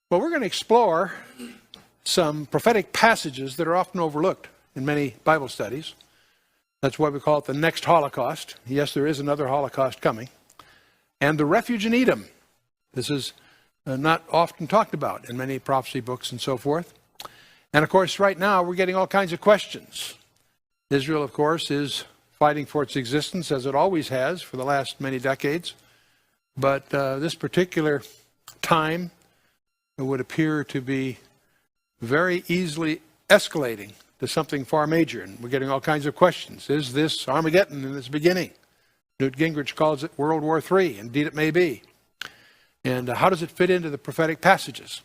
Well, we're going to explore some prophetic passages that are often overlooked in many Bible studies. That's why we call it the next Holocaust. Yes, there is another Holocaust coming. And the refuge in Edom. This is not often talked about in many prophecy books and so forth. And of course, right now, we're getting all kinds of questions. Israel, of course, is fighting for its existence, as it always has for the last many decades. But this particular time would appear to be very easily escalating to something far major. And we're getting all kinds of questions. Is this Armageddon in its beginning? Newt Gingrich calls it World War III. Indeed, it may be. And how does it fit into the prophetic passages?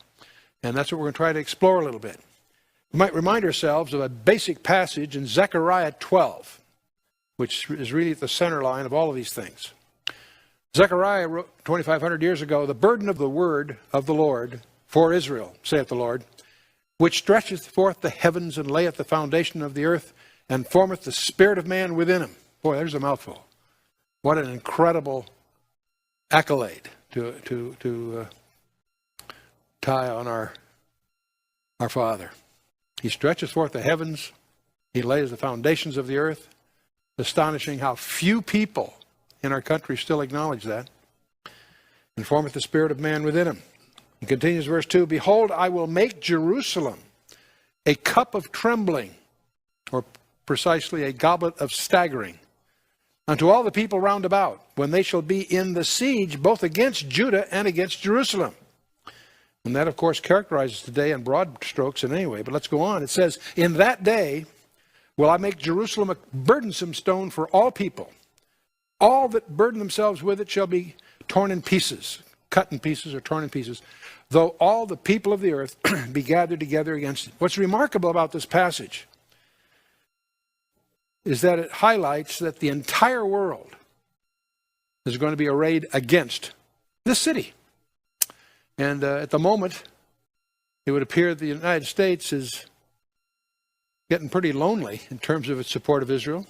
And that's what we're going to try to explore a little bit. We might remind ourselves of a basic passage in Zechariah 12, which is really at the center line of all of these things. Zechariah wrote 2,500 years ago, "The burden of the word of the Lord for Israel, saith the Lord, which stretcheth forth the heavens and layeth the foundation of the earth and formeth the spirit of man within him." Boy, there's a mouthful. What an incredible accolade to tie on our Father. He stretches forth the heavens. He lays the foundations of the earth. Astonishing how few people in our country still acknowledge that. And formeth the spirit of man within him. He continues verse 2, "Behold, I will make Jerusalem a cup of trembling," or precisely a goblet of staggering, "unto all the people round about, when they shall be in the siege both against Judah and against Jerusalem." And that, of course, characterizes today in broad strokes in any way. But let's go on. It says, "In that day will I make Jerusalem a burdensome stone for all people. All that burden themselves with it shall be torn in pieces," cut in pieces or torn in pieces, "though all the people of the earth be gathered together against it." What's remarkable about this passage is that it highlights that the entire world is going to be arrayed against this city. And at the moment, it would appear the United States is getting pretty lonely in terms of its support of Israel.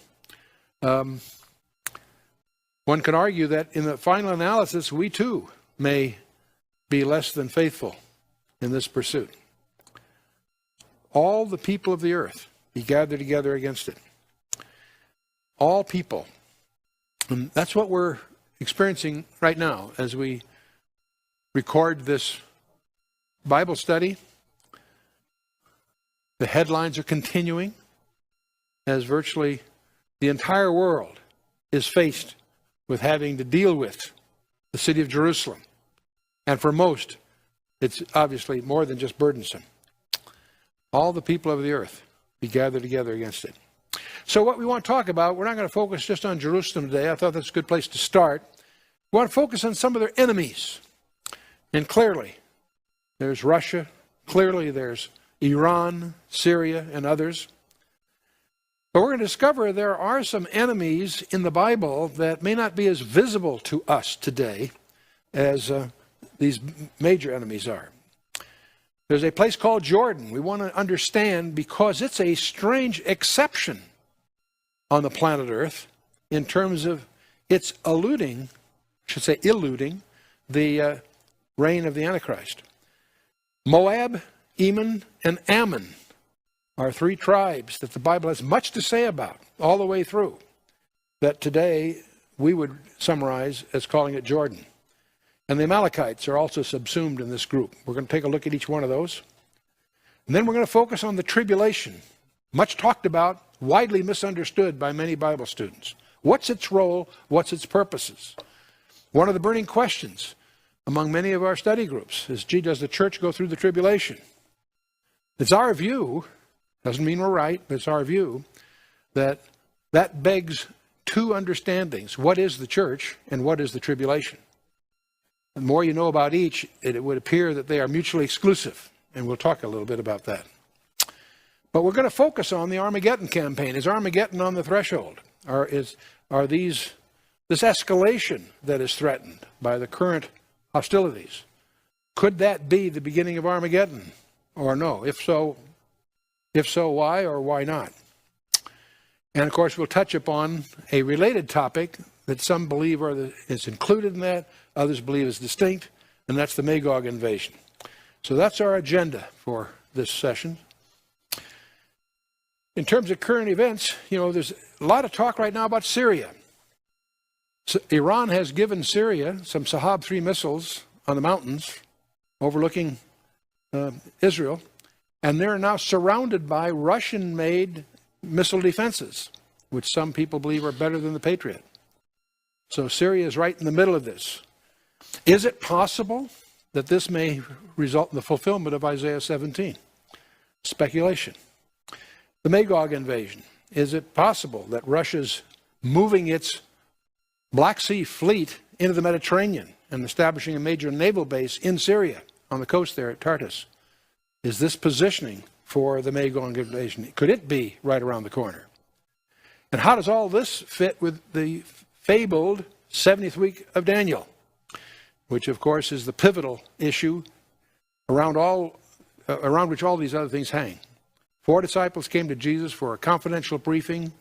One could argue that in the final analysis, we too may be less than faithful in this pursuit. All the people of the earth be gathered together against it. All people. And that's what we're experiencing right now as we record this Bible study. The headlines are continuing as virtually the entire world is faced with having to deal with the city of Jerusalem. And for most, it's obviously more than just burdensome. All the people of the earth be gathered together against it. So what we want to talk about, we're not going to focus just on Jerusalem today. I thought that's a good place to start. We want to focus on some of their enemies. And clearly, there's Russia. Clearly, there's Iran, Syria, and others. But we're going to discover there are some enemies in the Bible that may not be as visible to us today as these major enemies are. There's a place called Jordan we want to understand because it's a strange exception on the planet Earth in terms of its eluding the reign of the Antichrist. Moab, Ammon, and Ammon are three tribes that the Bible has much to say about all the way through, that today we would summarize as calling it Jordan. And the Amalekites are also subsumed in this group. We're going to take a look at each one of those. And then we're going to focus on the tribulation, much talked about, widely misunderstood by many Bible students. What's its role? What's its purposes? One of the burning questions among many of our study groups is, does the church go through the tribulation? It's our view, doesn't mean we're right, but it's our view, that begs two understandings. What is the church and what is the tribulation? The more you know about each, it would appear that they are mutually exclusive, and we'll talk a little bit about that. But we're going to focus on the Armageddon campaign. Is Armageddon on the threshold? Are this escalation that is threatened by the current hostilities? Could that be the beginning of Armageddon or no? If so, why or why not? And of course, we'll touch upon a related topic that some believe is included in that, others believe is distinct, and that's the Magog invasion. So that's our agenda for this session. In terms of current events, there's a lot of talk right now about Syria. So Iran has given Syria some Sahab 3 missiles on the mountains overlooking Israel, and they're now surrounded by Russian-made missile defenses, which some people believe are better than the Patriot. So Syria is right in the middle of this. Is it possible that this may result in the fulfillment of Isaiah 17? Speculation. The Magog invasion. Is it possible that Russia's moving its Black Sea fleet into the Mediterranean and establishing a major naval base in Syria on the coast there at Tartus? Is this positioning for the Magog invasion? Could it be right around the corner? And how does all this fit with the fabled 70th week of Daniel, which of course is the pivotal issue around which all these other things hang? 4 disciples came to Jesus for a confidential briefing,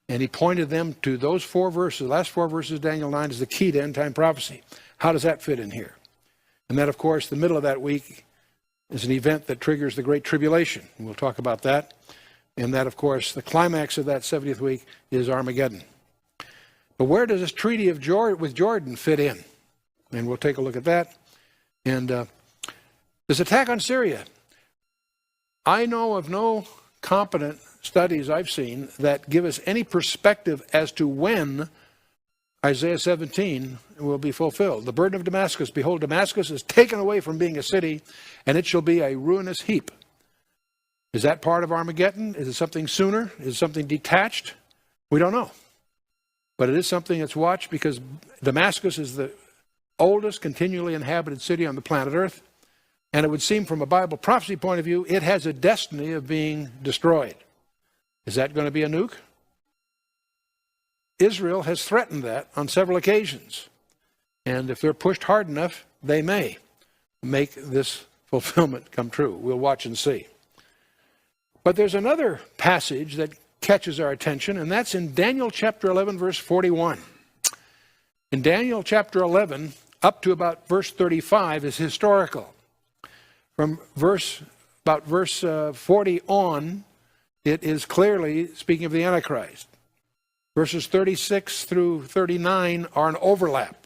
and he pointed them to those 4 verses, last 4 verses of Daniel 9 as the key to end-time prophecy. How does that fit in here? And then, of course, the middle of that week is an event that triggers the Great Tribulation. And we'll talk about that. And that, of course, the climax of that 70th week is Armageddon. But where does this treaty with Jordan fit in? And we'll take a look at that. And this attack on Syria. I know of no competent studies I've seen that give us any perspective as to when Isaiah 17 will be fulfilled. The burden of Damascus. Behold, Damascus is taken away from being a city, and it shall be a ruinous heap. Is that part of Armageddon? Is it something sooner? Is it something detached? We don't know. But it is something that's watched because Damascus is the oldest continually inhabited city on the planet Earth. And it would seem from a Bible prophecy point of view, it has a destiny of being destroyed. Is that going to be a nuke? Israel has threatened that on several occasions. And if they're pushed hard enough, they may make this fulfillment come true. We'll watch and see. But there's another passage that catches our attention, and that's in Daniel chapter 11, verse 41. In Daniel chapter 11, up to about verse 35 is historical. From verse 40 on, it is clearly speaking of the Antichrist. Verses 36 through 39 are an overlap.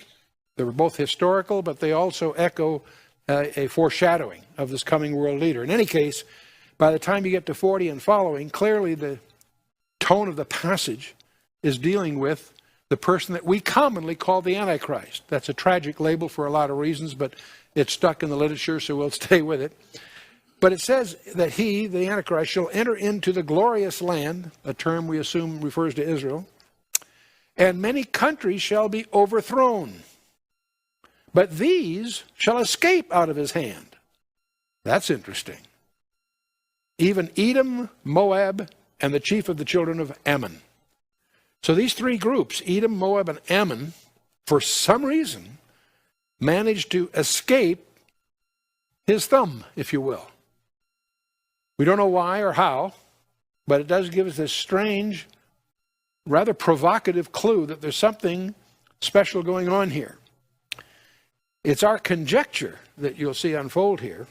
They were both historical, but they also echo a foreshadowing of this coming world leader. In any case, by the time you get to 40 and following, clearly the tone of the passage is dealing with the person that we commonly call the Antichrist. That's a tragic label for a lot of reasons, but it's stuck in the literature, so we'll stay with it. But it says that he, the Antichrist, shall enter into the glorious land, a term we assume refers to Israel, and many countries shall be overthrown. But these shall escape out of his hand. That's interesting. Even Edom, Moab, and the chief of the children of Ammon. So these 3 groups, Edom, Moab, and Ammon, for some reason, managed to escape his thumb, if you will. We don't know why or how, but it does give us this strange, rather provocative clue that there's something special going on here. It's our conjecture that you'll see unfold here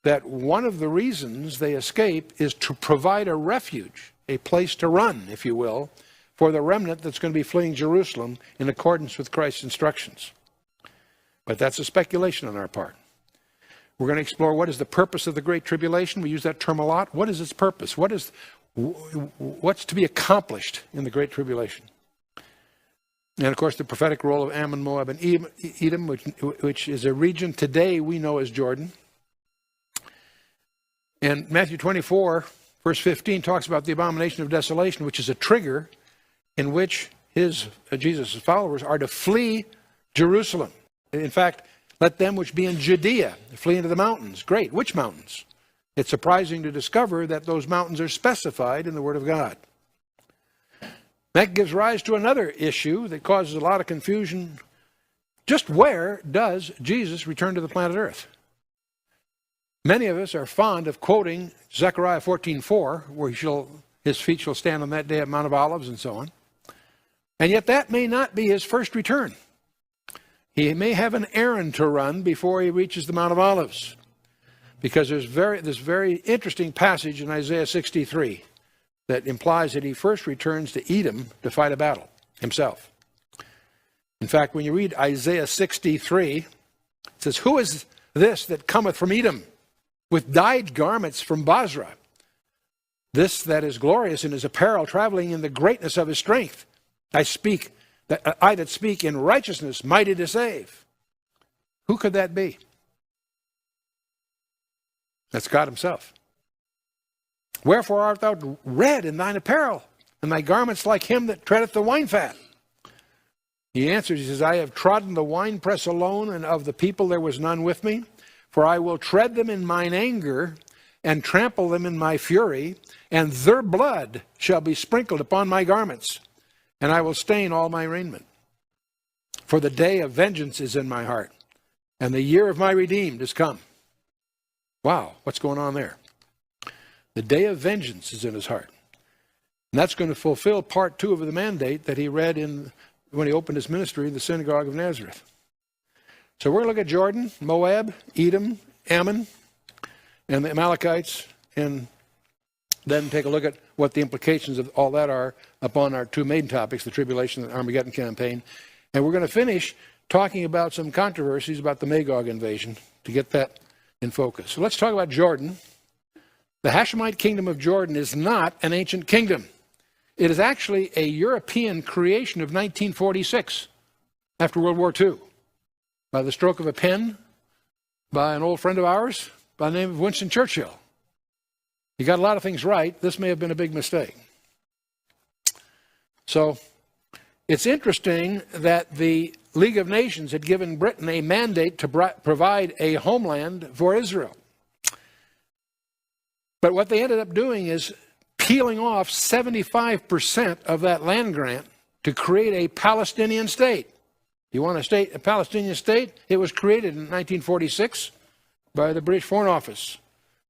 that one of the reasons they escape is to provide a refuge, a place to run, if you will, for the remnant that's going to be fleeing Jerusalem in accordance with Christ's instructions. But that's a speculation on our part. We're going to explore what is the purpose of the Great Tribulation. We use that term a lot. What is its purpose? What's to be accomplished in the Great Tribulation? And of course, the prophetic role of Ammon, Moab, and Edom, which is a region today we know as Jordan. And Matthew 24, verse 15, talks about the abomination of desolation, which is a trigger in which Jesus' followers are to flee Jerusalem. In fact, let them which be in Judea flee into the mountains. Great. Which mountains? It's surprising to discover that those mountains are specified in the Word of God. That gives rise to another issue that causes a lot of confusion. Just where does Jesus return to the planet Earth? Many of us are fond of quoting Zechariah 14:4, where his feet shall stand on that day at Mount of Olives and so on. And yet that may not be his first return. He may have an errand to run before he reaches the Mount of Olives. because there's this very interesting passage in Isaiah 63 that implies that he first returns to Edom to fight a battle himself. In fact, when you read Isaiah 63, it says, "Who is this that cometh from Edom with dyed garments from Basra? This that is glorious in his apparel, traveling in the greatness of his strength. I that speak in righteousness, mighty to save." Who could that be? That's God himself. "Wherefore art thou red in thine apparel, and thy garments like him that treadeth the wine fat?" He answers, he says, "I have trodden the winepress alone, and of the people there was none with me. For I will tread them in mine anger, and trample them in my fury, and their blood shall be sprinkled upon my garments, and I will stain all my raiment. For the day of vengeance is in my heart, and the year of my redeemed is come." Wow, what's going on there? The day of vengeance is in his heart. And that's going to fulfill part 2 of the mandate that he read when he opened his ministry in the synagogue of Nazareth. So we're going to look at Jordan, Moab, Edom, Ammon, and the Amalekites, and then take a look at what the implications of all that are upon our 2 main topics, the tribulation and Armageddon campaign. And we're going to finish talking about some controversies about the Magog invasion to get that in focus. So let's talk about Jordan. The Hashemite kingdom of Jordan is not an ancient kingdom. It is actually a European creation of 1946, after World War II, by the stroke of a pen by an old friend of ours by the name of Winston Churchill. He got a lot of things right. This may have been a big mistake. So it's interesting that the League of Nations had given Britain a mandate to provide a homeland for Israel. But what they ended up doing is peeling off 75% of that land grant to create a Palestinian state. You want a Palestinian state? It was created in 1946 by the British Foreign Office.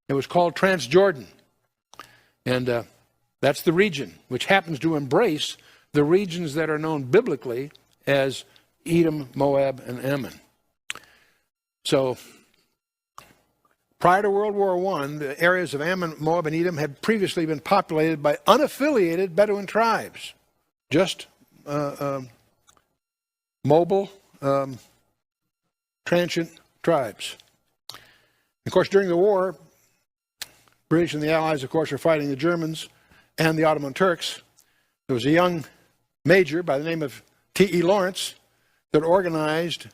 It was called Transjordan. And that's the region, which happens to embrace the regions that are known biblically as Edom, Moab, and Ammon. So prior to World War I, the areas of Ammon, Moab, and Edom had previously been populated by unaffiliated Bedouin tribes, just mobile, transient tribes. Of course, during the war, British and the Allies, of course, were fighting the Germans and the Ottoman Turks. There was a young major by the name of T.E. Lawrence that organized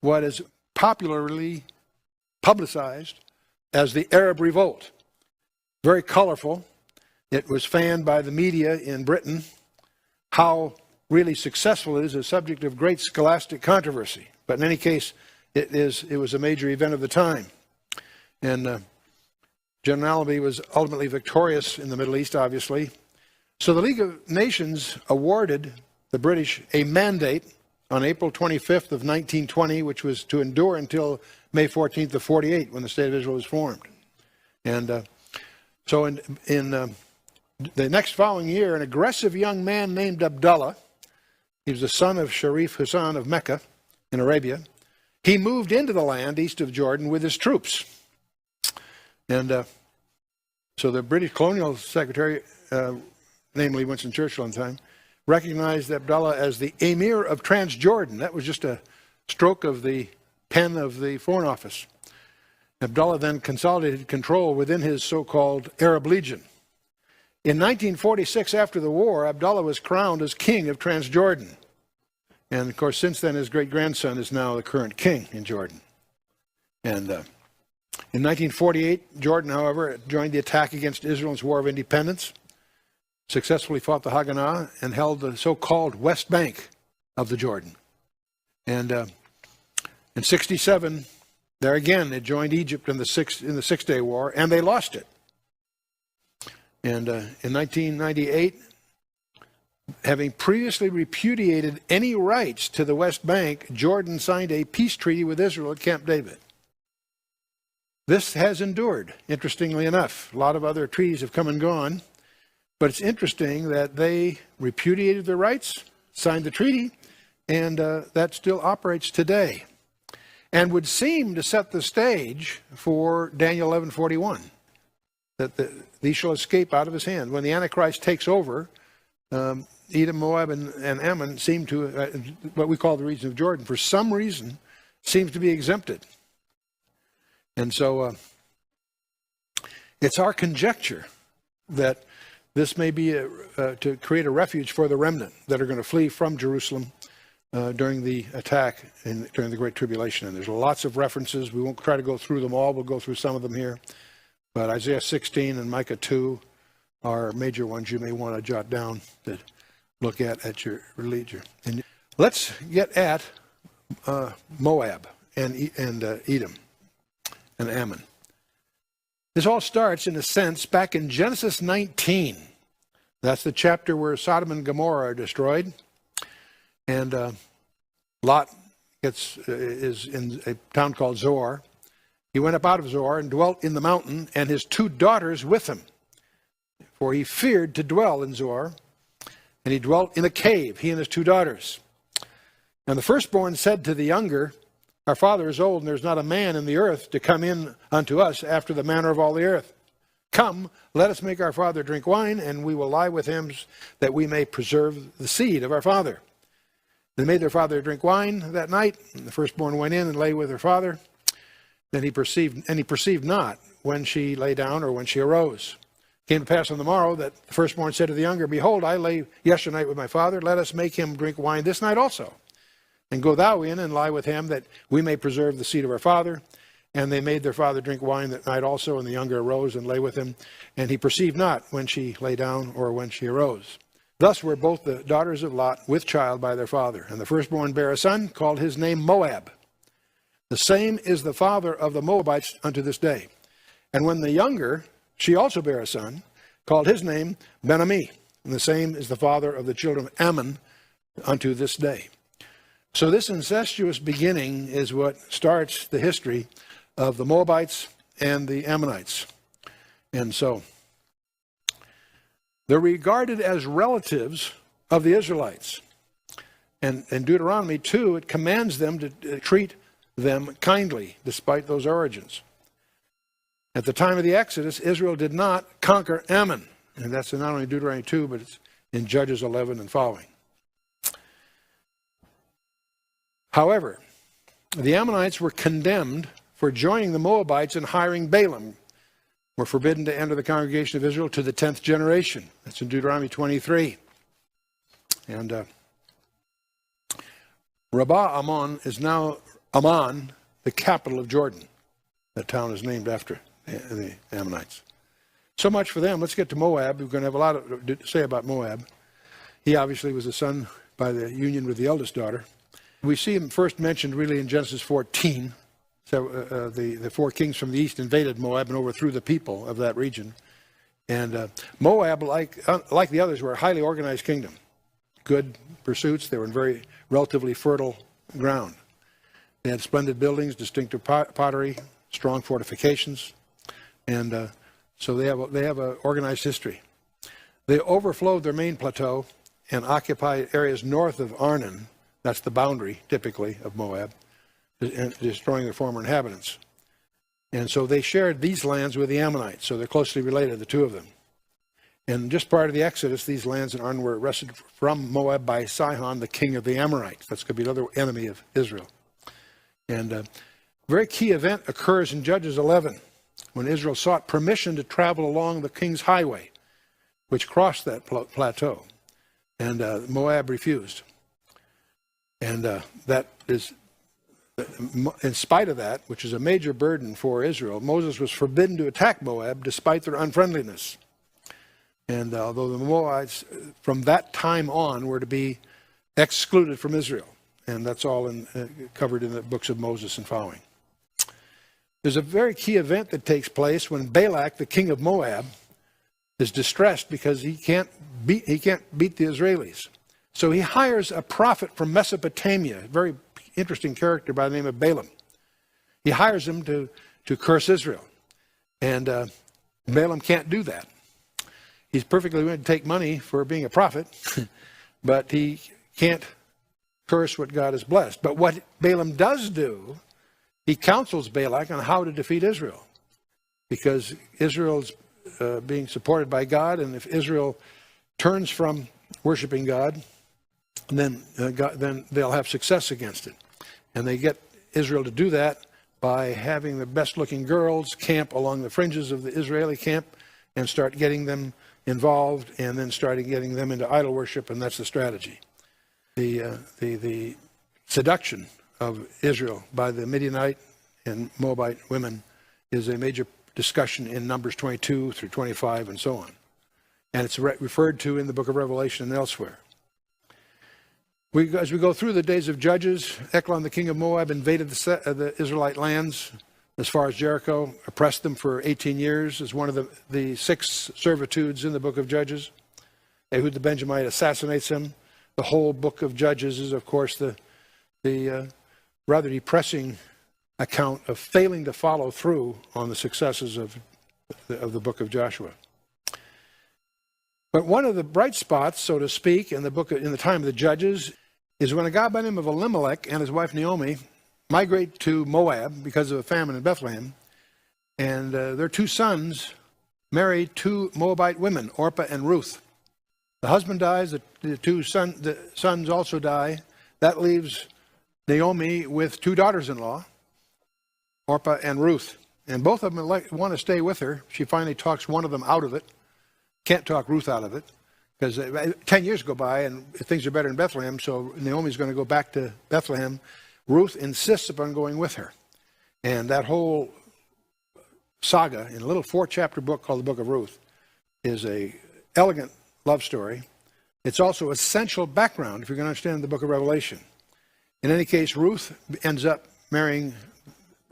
what is popularly publicized as the Arab Revolt. Very colorful. It was fanned by the media in Britain. How really successful it is a subject of great scholastic controversy. But in any case, it was a major event of the time. And General Allenby was ultimately victorious in the Middle East, obviously. So the League of Nations awarded the British a mandate on April 25th of 1920, which was to endure until May 14th of 48, when the State of Israel was formed. And so in the next following year, an aggressive young man named Abdullah, he was the son of Sharif Hussein of Mecca in Arabia, he moved into the land east of Jordan with his troops. And so the British colonial secretary, namely Winston Churchill at the time, recognized Abdullah as the Emir of Transjordan. That was just a stroke of the pen of the Foreign Office. Abdullah then consolidated control within his so-called Arab Legion. In 1946, after the war, Abdullah was crowned as king of Transjordan. And of course, since then, his great-grandson is now the current king in Jordan. And in 1948, Jordan, however, joined the attack against Israel's War of Independence, successfully fought the Haganah, and held the so-called West Bank of the Jordan. And in 67, there again, it joined Egypt in the Six-Day War, and they lost it. And in 1998, having previously repudiated any rights to the West Bank, Jordan signed a peace treaty with Israel at Camp David. This has endured, interestingly enough. A lot of other treaties have come and gone, but it's interesting that they repudiated their rights, signed the treaty, and that still operates today. and would seem to set the stage for Daniel 11:41, that these shall escape out of his hand. When the Antichrist takes over, Edom, Moab, and Ammon seem to, what we call the region of Jordan, for some reason, seems to be exempted. And so it's our conjecture that this may be to create a refuge for the remnant that are going to flee from Jerusalem during the attack and during the Great Tribulation. And there's lots of references. We won't try to go through them all. We'll go through some of them here. But Isaiah 16 and Micah 2 are major ones you may want to jot down to look at your leisure. And let's get at Moab and Edom and Ammon. This all starts, in a sense, back in Genesis 19. That's the chapter where Sodom and Gomorrah are destroyed. And Lot is in a town called Zoar. He went up out of Zoar and dwelt in the mountain, and his 2 daughters with him. For he feared to dwell in Zoar, and he dwelt in a cave, he and his 2 daughters. And the firstborn said to the younger, our father is old, and there's not a man in the earth to come in unto us after the manner of all the earth. Come, let us make our father drink wine, and we will lie with him, that we may preserve the seed of our father. They made their father drink wine that night, and the firstborn went in and lay with her father. Then he perceived not when she lay down or when she arose. It came to pass on the morrow that the firstborn said to the younger, behold, I lay yesterday night with my father, let us make him drink wine this night also. And go thou in and lie with him, that we may preserve the seed of our father. And they made their father drink wine that night also, and the younger arose and lay with him. And he perceived not when she lay down or when she arose. Thus were both the daughters of Lot with child by their father. And the firstborn bare a son, called his name Moab. The same is the father of the Moabites unto this day. And when the younger, she also bare a son, called his name Ben-Ammi. And the same is the father of the children of Ammon unto this day. So this incestuous beginning is what starts the history of the Moabites and the Ammonites. And so they're regarded as relatives of the Israelites. And in Deuteronomy 2, it commands them to treat them kindly, despite those origins. At the time of the Exodus, Israel did not conquer Ammon. And that's not only Deuteronomy 2, but it's in Judges 11 and following. However, the Ammonites were condemned for joining the Moabites and hiring Balaam. Were forbidden to enter the congregation of Israel to the 10th generation. That's in Deuteronomy 23. And Rabbah Ammon is now Ammon, the capital of Jordan. That town is named after the Ammonites. So much for them. Let's get to Moab. We're going to have a lot to say about Moab. He obviously was a son by the union with the eldest daughter. We see him first mentioned really in Genesis 14. So the 4 kings from the east invaded Moab and overthrew the people of that region. And Moab, like the others, were a highly organized kingdom. Good pursuits. They were in very relatively fertile ground. They had splendid buildings, distinctive pottery, strong fortifications. And so they have an organized history. They overflowed their main plateau and occupied areas north of Arnon. That's the boundary, typically, of Moab, destroying their former inhabitants. And so they shared these lands with the Ammonites, so they're closely related, the 2 of them. And just prior to the Exodus, these lands in Arnon were wrested from Moab by Sihon, the king of the Amorites. That's going to be another enemy of Israel. And a very key event occurs in Judges 11, when Israel sought permission to travel along the king's highway, which crossed that plateau. And Moab refused. And that is, in spite of that, which is a major burden for Israel, Moses was forbidden to attack Moab despite their unfriendliness. And although the Moabites from that time on were to be excluded from Israel. And that's all covered in the books of Moses and following. There's a very key event that takes place when Balak, the king of Moab, is distressed because he can't beat the Israelis. So he hires a prophet from Mesopotamia, a very interesting character by the name of Balaam. He hires him to curse Israel. And Balaam can't do that. He's perfectly willing to take money for being a prophet, but he can't curse what God has blessed. But what Balaam does do he counsels Balak on how to defeat Israel, because Israel's being supported by God, and if Israel turns from worshiping God, then they'll have success against it. And they get Israel to do that by having the best-looking girls camp along the fringes of the Israeli camp and start getting them involved, and then starting getting them into idol worship, and that's the strategy. The seduction of Israel by the Midianite and Moabite women is a major discussion in Numbers 22 through 25 and so on. And it's referred to in the book of Revelation and elsewhere. As we go through the days of Judges, Eglon, the king of Moab, invaded the Israelite lands as far as Jericho, oppressed them for 18 years as one of the 6 servitudes in the book of Judges. Ehud the Benjamite assassinates him. The whole book of Judges is, of course, the rather depressing account of failing to follow through on the successes of the book of Joshua. But one of the bright spots, so to speak, in the time of the Judges is when a guy by the name of Elimelech and his wife Naomi migrate to Moab because of a famine in Bethlehem, and their 2 sons marry 2 Moabite women, Orpah and Ruth. The husband dies, the sons also die. That leaves Naomi with 2 daughters-in-law, Orpah and Ruth. And both of them want to stay with her. She finally talks one of them out of it. Can't talk Ruth out of it, because 10 years go by and things are better in Bethlehem, so Naomi's going to go back to Bethlehem. Ruth insists upon going with her. And that whole saga in a little 4-chapter book called the Book of Ruth is a elegant love story. It's also essential background if you're going to understand the book of Revelation. In any case, Ruth ends up marrying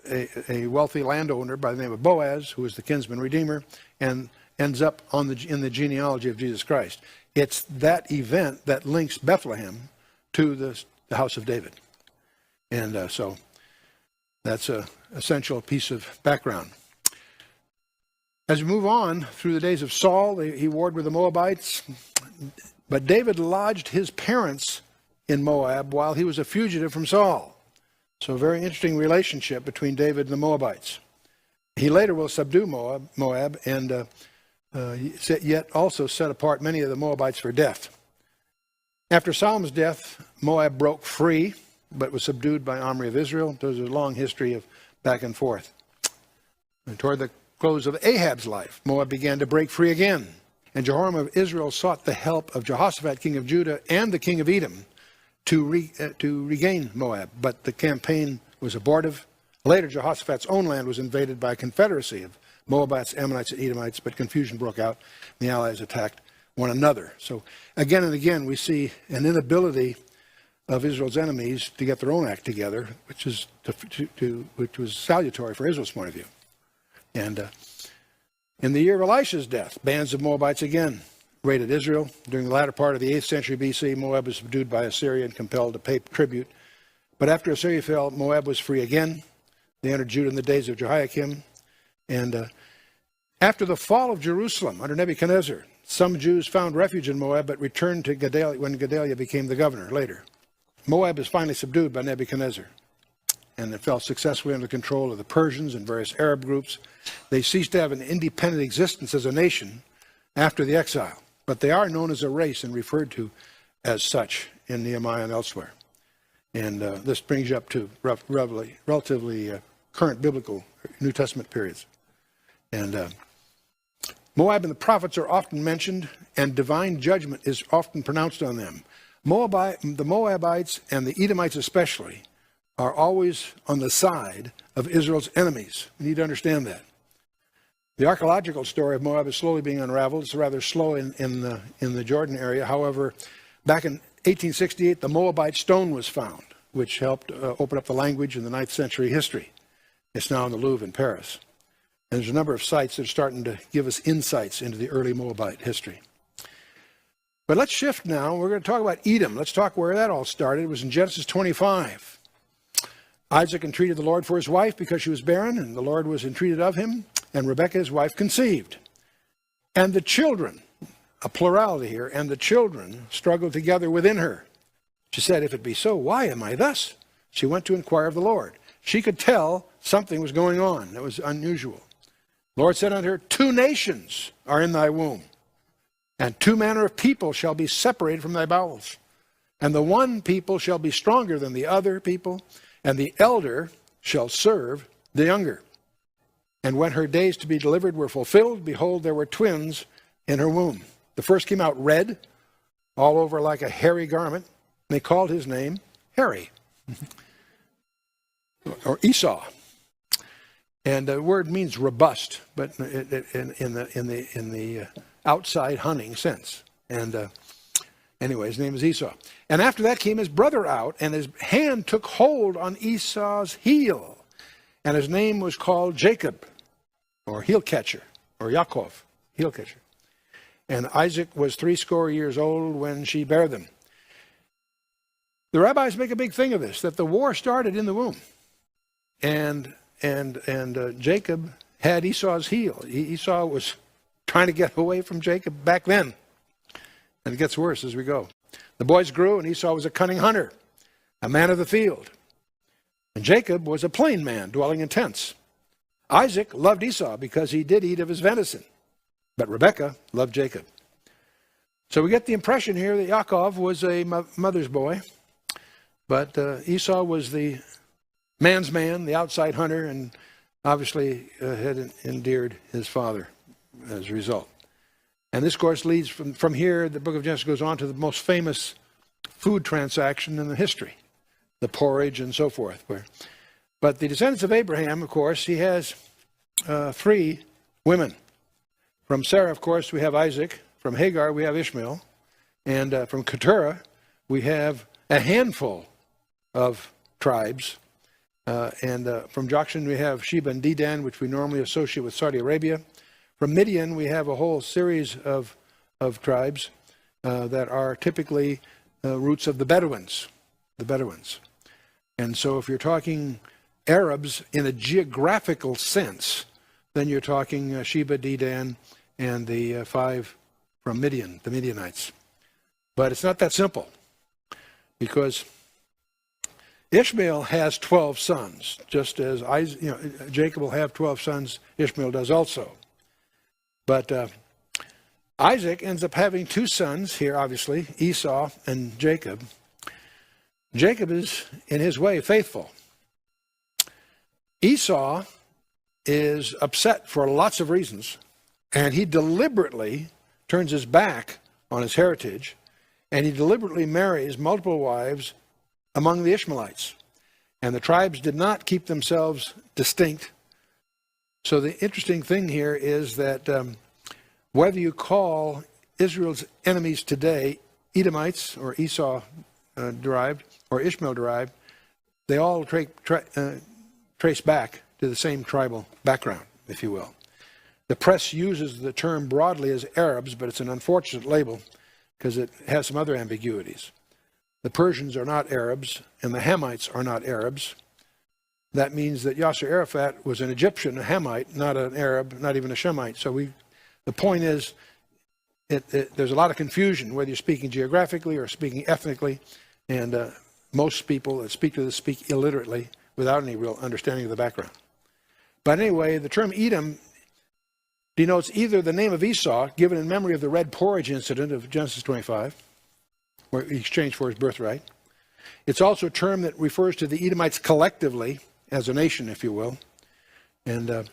a wealthy landowner by the name of Boaz, who is the kinsman redeemer, and ends up in the genealogy of Jesus Christ. It's that event that links Bethlehem to the house of David. And so that's an essential piece of background. As we move on through the days of Saul, he warred with the Moabites. But David lodged his parents in Moab while he was a fugitive from Saul. So a very interesting relationship between David and the Moabites. He later will subdue Moab and yet also set apart many of the Moabites for death. After Solomon's death, Moab broke free, but was subdued by Omri of Israel. There's a long history of back and forth. And toward the close of Ahab's life, Moab began to break free again. And Jehoram of Israel sought the help of Jehoshaphat, king of Judah, and the king of Edom to regain Moab. But the campaign was abortive. Later, Jehoshaphat's own land was invaded by a confederacy of Moabites, Ammonites, and Edomites, but confusion broke out, and the allies attacked one another. So again and again, we see an inability of Israel's enemies to get their own act together, which was salutary for Israel's point of view. And in the year of Elisha's death, bands of Moabites again raided Israel. During the latter part of the 8th century BC, Moab was subdued by Assyria and compelled to pay tribute. But after Assyria fell, Moab was free again. They entered Judah in the days of Jehoiakim. And after the fall of Jerusalem under Nebuchadnezzar, some Jews found refuge in Moab but returned to Gedaliah when Gedaliah became the governor later. Moab is finally subdued by Nebuchadnezzar, and it fell successfully under control of the Persians and various Arab groups. They ceased to have an independent existence as a nation after the exile, but they are known as a race and referred to as such in Nehemiah and elsewhere. And this brings you up to relatively current biblical New Testament periods. And Moab and the prophets are often mentioned, and divine judgment is often pronounced on them. The Moabites and the Edomites especially are always on the side of Israel's enemies. We need to understand that. The archaeological story of Moab is slowly being unraveled. It's rather slow in the Jordan area. However, back in 1868, the Moabite stone was found, which helped open up the language in the 9th century history. It's now in the Louvre in Paris. And there's a number of sites that are starting to give us insights into the early Moabite history. But let's shift now. We're going to talk about Edom. Let's talk where that all started. It was in Genesis 25. Isaac entreated the Lord for his wife because she was barren, and the Lord was entreated of him, and Rebekah, his wife, conceived. And the children, a plurality here, and the children struggled together within her. She said, "If it be so, why am I thus?" She went to inquire of the Lord. she could tell something was going on that was unusual. The Lord said unto her, 2 nations are in thy womb, and 2 manner of people shall be separated from thy bowels. And the one people shall be stronger than the other people, and the elder shall serve the younger. And when her days to be delivered were fulfilled, behold, there were twins in her womb. The first came out red, all over like a hairy garment. And they called his name Hairy, or Esau. And the word means robust, but in the outside hunting sense. And anyway, his name is Esau. And after that came his brother out, and his hand took hold on Esau's heel. And his name was called Jacob, or heel catcher, or Yaakov, heel catcher. And Isaac was 80 years old when she bare them. The rabbis make a big thing of this, that the war started in the womb. And Jacob had Esau's heel. Esau was trying to get away from Jacob back then. And it gets worse as we go. The boys grew, and Esau was a cunning hunter, a man of the field. And Jacob was a plain man, dwelling in tents. Isaac loved Esau because he did eat of his venison, but Rebekah loved Jacob. So we get the impression here that Yaakov was a mother's boy, but Esau was the man's man, the outside hunter, and obviously had endeared his father as a result. And this, of course, leads from here, the book of Genesis goes on to the most famous food transaction in the history, the porridge and so forth. But the descendants of Abraham, of course, he has 3 women. From Sarah, of course, we have Isaac. From Hagar, we have Ishmael. And from Keturah, we have a handful of tribes. And from Jokshan, we have Sheba and Dedan, which we normally associate with Saudi Arabia. From Midian, we have a whole series of tribes that are typically roots of the Bedouins. And so if you're talking Arabs in a geographical sense, then you're talking Sheba, Dedan, and the 5 from Midian, the Midianites. But it's not that simple, because Ishmael has 12 sons, just as Jacob will have 12 sons, Ishmael does also. But Isaac ends up having 2 sons here, obviously, Esau and Jacob. Jacob is, in his way, faithful. Esau is upset for lots of reasons, and he deliberately turns his back on his heritage, and he deliberately marries multiple wives among the Ishmaelites. And the tribes did not keep themselves distinct. So the interesting thing here is that whether you call Israel's enemies today Edomites or Esau derived or Ishmael derived, they all trace back to the same tribal background, if you will. The press uses the term broadly as Arabs, but it's an unfortunate label because it has some other ambiguities. The Persians are not Arabs, and the Hamites are not Arabs. That means that Yasser Arafat was an Egyptian, a Hamite, not an Arab, not even a Shemite. So the point is, there's a lot of confusion, whether you're speaking geographically or speaking ethnically, and most people that speak to this speak illiterately without any real understanding of the background. But anyway, the term Edom denotes either the name of Esau, given in memory of the red porridge incident of Genesis 25, where he exchanged for his birthright. It's also a term that refers to the Edomites collectively, as a nation, if you will. And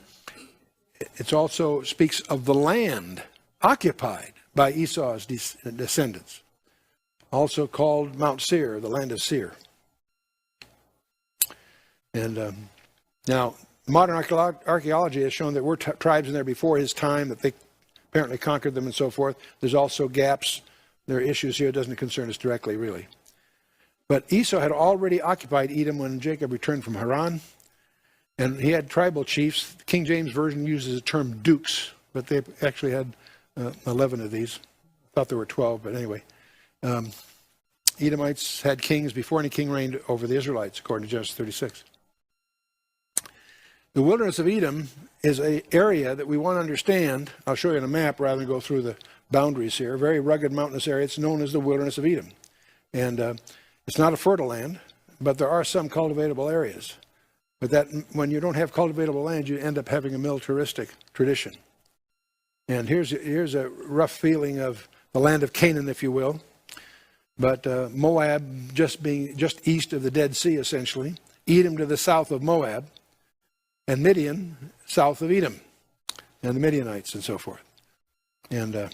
it also speaks of the land occupied by Esau's descendants, also called Mount Seir, the land of Seir. And now, modern archaeology has shown there were tribes in there before his time, that they apparently conquered them and so forth. There's also gaps. There are issues here. It doesn't concern us directly, really. But Esau had already occupied Edom when Jacob returned from Haran. And he had tribal chiefs. The King James Version uses the term dukes, but they actually had 11 of these. I thought there were 12, but anyway. Edomites had kings before any king reigned over the Israelites, according to Genesis 36. The wilderness of Edom is an area that we want to understand. I'll show you on a map rather than go through the boundaries here. A very rugged mountainous area. It's known as the wilderness of Edom. And it's not a fertile land, but there are some cultivatable areas. But that when you don't have cultivatable land, you end up having a militaristic tradition. And here's a rough feeling of the land of Canaan, if you will. But Moab just east of the Dead Sea, essentially. Edom to the south of Moab. And Midian south of Edom. And the Midianites and so forth. And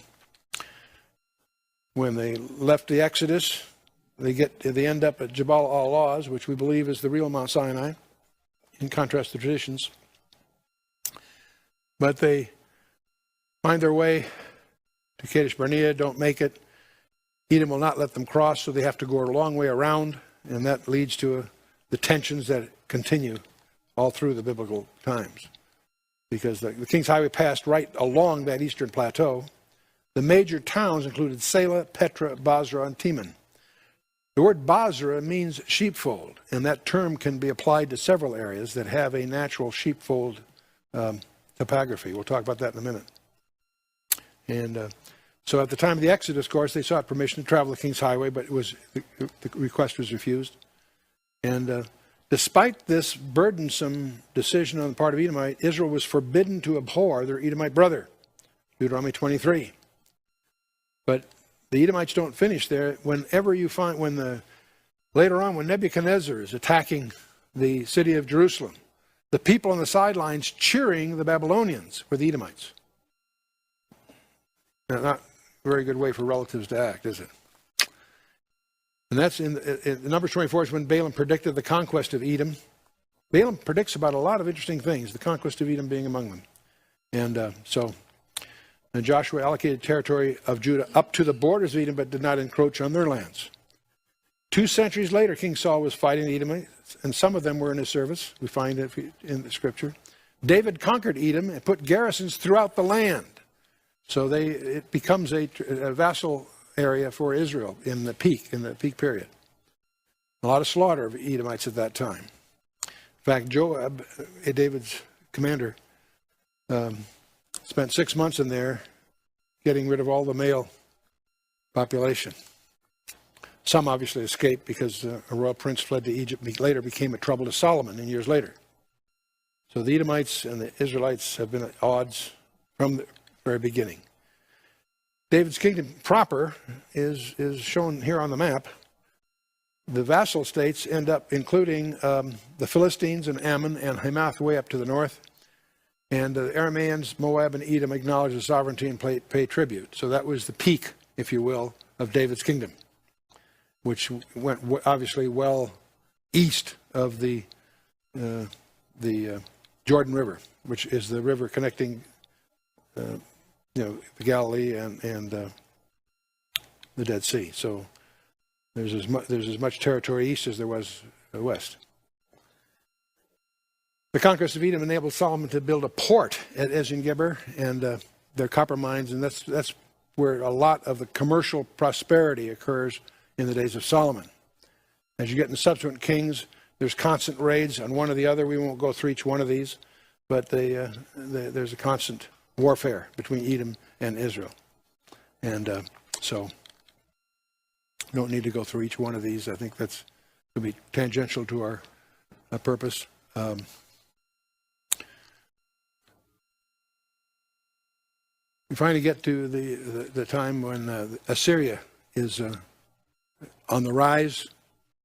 when they left the Exodus, they end up at Jabal al-Lawz, which we believe is the real Mount Sinai, in contrast to traditions. But they find their way to Kadesh Barnea, don't make it. Edom will not let them cross, so they have to go a long way around, and that leads to the tensions that continue all through the biblical times. Because the King's Highway passed right along that eastern plateau. The major towns included Selah, Petra, Basra, and Teman. The word Basra means sheepfold, and that term can be applied to several areas that have a natural sheepfold topography. We'll talk about that in a minute. And so at the time of the Exodus, of course, they sought permission to travel the King's Highway, but the request was refused. And despite this burdensome decision on the part of Edomite, Israel was forbidden to abhor their Edomite brother, Deuteronomy 23. But the Edomites don't finish there. Whenever you find, later on, when Nebuchadnezzar is attacking the city of Jerusalem, the people on the sidelines cheering the Babylonians were the Edomites. Now, not a very good way for relatives to act, is it? And that's in Numbers 24 is when Balaam predicted the conquest of Edom. Balaam predicts about a lot of interesting things, the conquest of Edom being among them. And and Joshua allocated territory of Judah up to the borders of Edom, but did not encroach on their lands. 2 centuries later, King Saul was fighting the Edomites, and some of them were in his service. We find it in the scripture. David conquered Edom and put garrisons throughout the land. So it becomes a vassal area for Israel in the peak period. A lot of slaughter of Edomites at that time. In fact, Joab, David's commander, spent 6 months in there getting rid of all the male population. Some obviously escaped because a royal prince fled to Egypt, later became a trouble to Solomon and years later. So the Edomites and the Israelites have been at odds from the very beginning. David's kingdom proper is shown here on the map. The vassal states end up including the Philistines and Ammon and Hamath way up to the north. And the Arameans, Moab, and Edom acknowledge the sovereignty and pay tribute. So that was the peak, if you will, of David's kingdom, which went obviously well east of the Jordan River, which is the river connecting the Galilee and the Dead Sea. So there's as much territory east as there was west. The conquest of Edom enabled Solomon to build a port at Ezion-Geber and their copper mines, and that's where a lot of the commercial prosperity occurs in the days of Solomon. As you get into subsequent kings, there's constant raids on one or the other. We won't go through each one of these, but there's a constant warfare between Edom and Israel. And so we don't need to go through each one of these. I think that's going to be tangential to our purpose. We finally get to the time when Assyria is on the rise,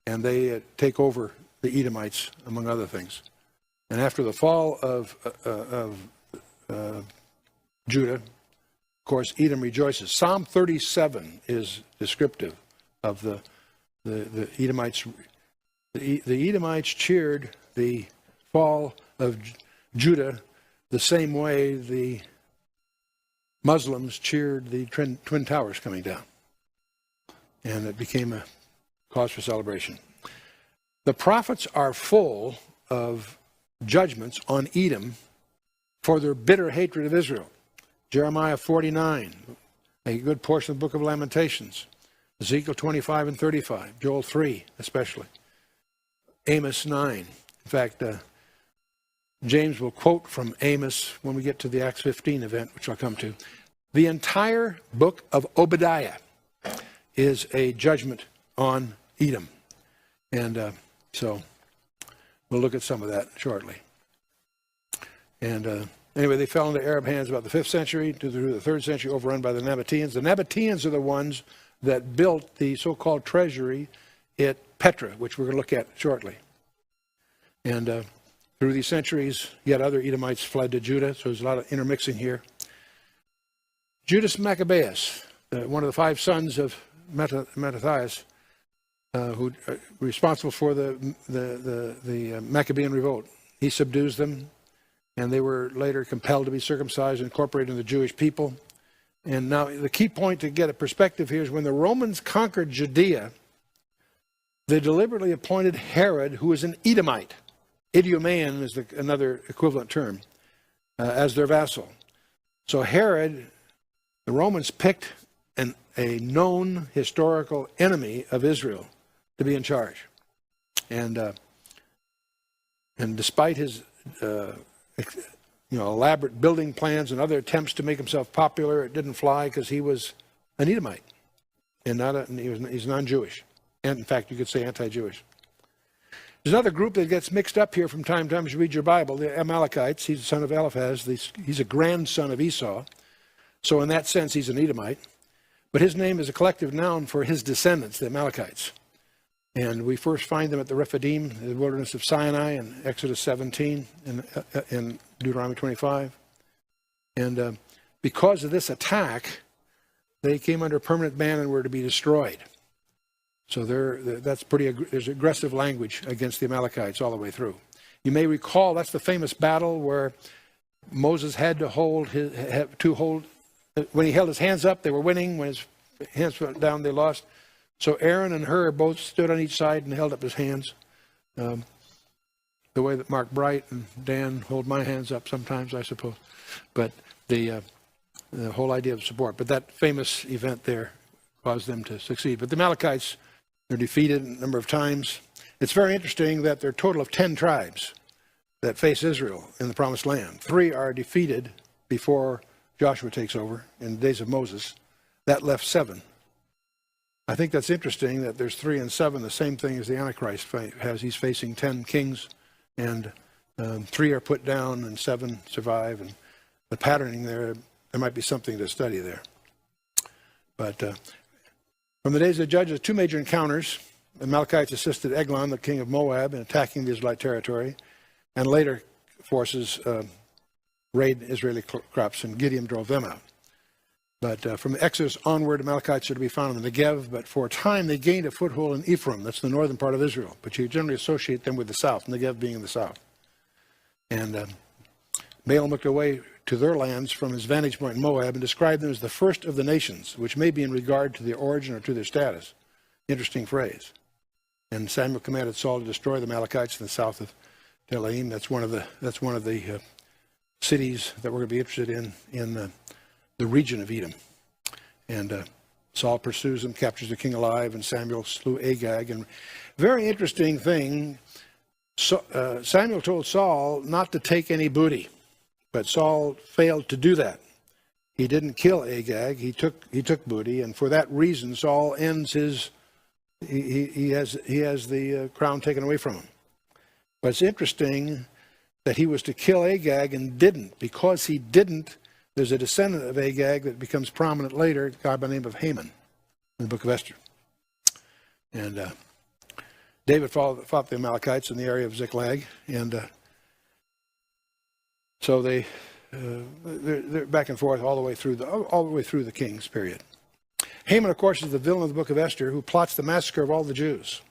and they take over the Edomites, among other things. And after the fall of Judah, of course, Edom rejoices. Psalm 37 is descriptive of the Edomites. The Edomites cheered the fall of Judah the same way the Muslims cheered the Twin Towers coming down. And it became a cause for celebration. The prophets are full of judgments on Edom for their bitter hatred of Israel. Jeremiah 49, a good portion of the book of Lamentations. Ezekiel 25 and 35, Joel 3 especially. Amos 9. In fact, James will quote from Amos when we get to the Acts 15 event, which I'll come to. The entire book of Obadiah is a judgment on Edom. And so We'll look at some of that shortly. And anyway, they fell into Arab hands about the 5th century to the 3rd century, overrun by the Nabateans. The Nabateans are the ones that built the so-called treasury at Petra, which we're going to look at shortly. And through these centuries, yet other Edomites fled to Judah, so there's a lot of intermixing here. Judas Maccabeus, one of the 5 sons of Mattathias, who are responsible for the Maccabean revolt. He subdues them, and they were later compelled to be circumcised and incorporated in the Jewish people. And now the key point to get a perspective here is when the Romans conquered Judea, they deliberately appointed Herod, who was an Edomite. Idiomaean is another equivalent term, as their vassal. So Herod, the Romans picked a known historical enemy of Israel to be in charge. And despite his elaborate building plans and other attempts to make himself popular, it didn't fly because he was an Edomite and he's non-Jewish. And in fact, you could say anti-Jewish. There's another group that gets mixed up here from time to time as you read your Bible, the Amalekites. He's the son of Eliphaz. He's a grandson of Esau. So in that sense, he's an Edomite. But his name is a collective noun for his descendants, the Amalekites. And we first find them at the Rephidim, the wilderness of Sinai, in Exodus 17, in Deuteronomy 25. And because of this attack, they came under permanent ban and were to be destroyed. So there's aggressive language against the Amalekites all the way through. You may recall that's the famous battle where Moses had to when he held his hands up, they were winning. When his hands went down, they lost. So Aaron and Hur both stood on each side and held up his hands. The way that Mark Bright and Dan hold my hands up sometimes, I suppose. But the whole idea of support. But that famous event there caused them to succeed. But the Amalekites, they're defeated a number of times. It's very interesting that there are a total of 10 tribes that face Israel in the Promised Land. 3 are defeated before Joshua takes over in the days of Moses. That left 7. I think that's interesting that there's 3 and 7, the same thing as the Antichrist has. He's facing 10 kings, and 3 are put down and 7 survive. And the patterning there might be something to study there. But from the days of the Judges, 2 major encounters. The Amalekites assisted Eglon, the king of Moab, in attacking the Israelite territory, and later forces raid Israeli crops, and Gideon drove them out. But from the Exodus onward, Amalekites are to be found in the Negev, but for a time they gained a foothold in Ephraim, that's the northern part of Israel, but you generally associate them with the south, Negev being in the south. And Balaam looked away to their lands from his vantage point in Moab and described them as the first of the nations, which may be in regard to their origin or to their status. Interesting phrase. And Samuel commanded Saul to destroy the Amalekites in the south of Telaim. That's one of the cities that we're going to be interested in the region of Edom. And Saul pursues him, captures the king alive, and Samuel slew Agag. And very interesting thing, Samuel told Saul not to take any booty, but Saul failed to do that. He didn't kill Agag. He took booty, and for that reason, Saul ends his. He has the crown taken away from him. But it's interesting that he was to kill Agag and didn't. Because he didn't, there's a descendant of Agag that becomes prominent later, a guy by the name of Haman, in the book of Esther. And David fought the Amalekites in the area of Ziklag, and so they're back and forth all the way through the kings period. Haman, of course, is the villain of the book of Esther who plots the massacre of all the Jews.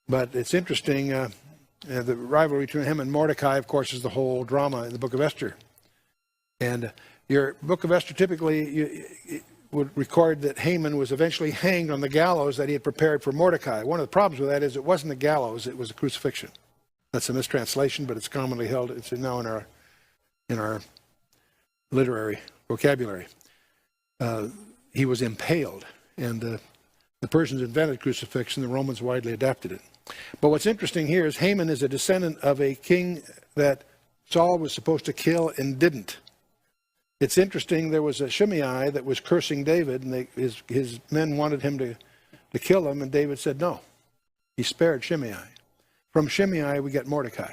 But it's interesting, the rivalry between him and Mordecai, of course, is the whole drama in the book of Esther. And your book of Esther typically would record that Haman was eventually hanged on the gallows that he had prepared for Mordecai. One of the problems with that is it wasn't a gallows, it was a crucifixion. That's a mistranslation, but it's commonly held. It's now in our literary vocabulary. He was impaled, and the Persians invented crucifixion. The Romans widely adapted it. But what's interesting here is Haman is a descendant of a king that Saul was supposed to kill and didn't. It's interesting, there was a Shimei that was cursing David, and his men wanted him to kill him, and David said no. He spared Shimei. From Shimei we get Mordecai.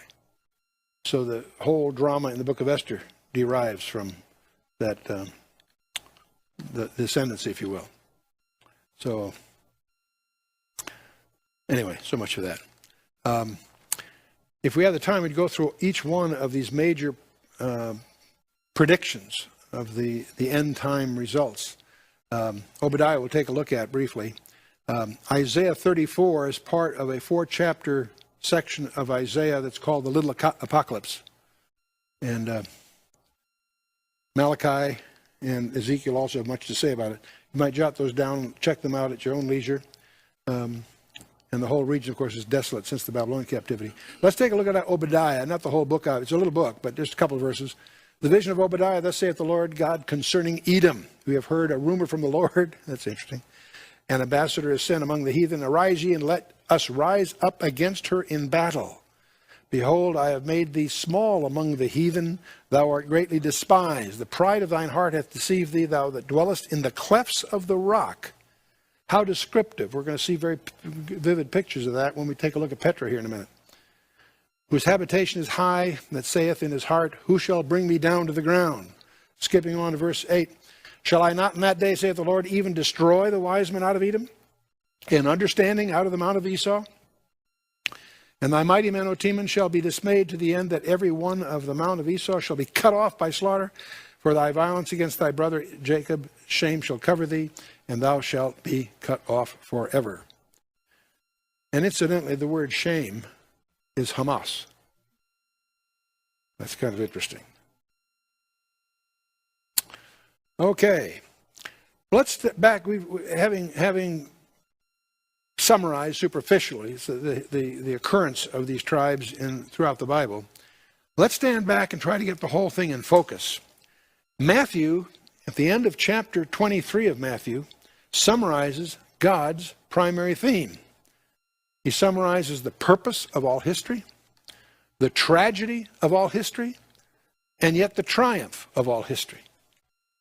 So the whole drama in the book of Esther derives from that, the descendants, if you will. So anyway, so much for that. If we had the time, we'd go through each one of these major predictions of the end time results. Obadiah we'll take a look at briefly. Isaiah 34 is part of a 4-chapter section of Isaiah that's called the Little Apocalypse. And Malachi and Ezekiel also have much to say about it. You might jot those down, check them out at your own leisure. And the whole region, of course, is desolate since the Babylonian captivity. Let's take a look at Obadiah, not the whole book. It's a little book, but just a couple of verses. The vision of Obadiah, thus saith the Lord God concerning Edom. We have heard a rumor from the Lord. That's interesting. An ambassador is sent among the heathen. Arise ye, and let us rise up against her in battle. Behold, I have made thee small among the heathen. Thou art greatly despised. The pride of thine heart hath deceived thee, thou that dwellest in the clefts of the rock. How descriptive. We're going to see very vivid pictures of that when we take a look at Petra here in a minute. Whose habitation is high, that saith in his heart, who shall bring me down to the ground? Skipping on to verse 8. Shall I not in that day, saith the Lord, even destroy the wise men out of Edom, and understanding out of the mount of Esau? And thy mighty men, O Teman, shall be dismayed to the end that every one of the mount of Esau shall be cut off by slaughter. For thy violence against thy brother Jacob, shame shall cover thee, and thou shalt be cut off forever. And incidentally, the word shame is Hamas. That's kind of interesting. Okay, let's step back. Having summarized superficially the occurrence of these tribes throughout the Bible, let's stand back and try to get the whole thing in focus. Matthew, at the end of chapter 23 of Matthew, summarizes God's primary theme. He summarizes the purpose of all history, the tragedy of all history, and yet the triumph of all history.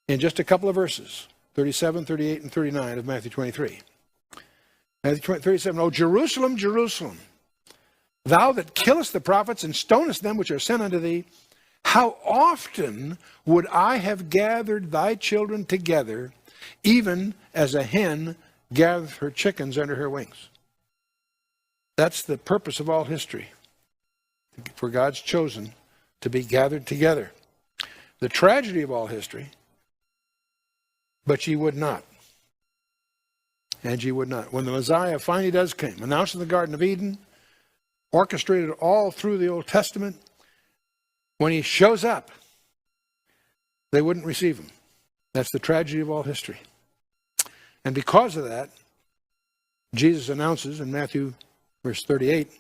In just a couple of verses, 37, 38, and 39 of Matthew 23. Matthew 37, O Jerusalem, Jerusalem, thou that killest the prophets and stonest them which are sent unto thee, how often would I have gathered thy children together, even as a hen gathereth her chickens under her wings. That's the purpose of all history, for God's chosen to be gathered together. The tragedy of all history, but ye would not. And ye would not. When the Messiah finally does come, announced in the Garden of Eden, orchestrated all through the Old Testament, when he shows up, they wouldn't receive him. That's the tragedy of all history. And because of that, Jesus announces in Matthew verse 38,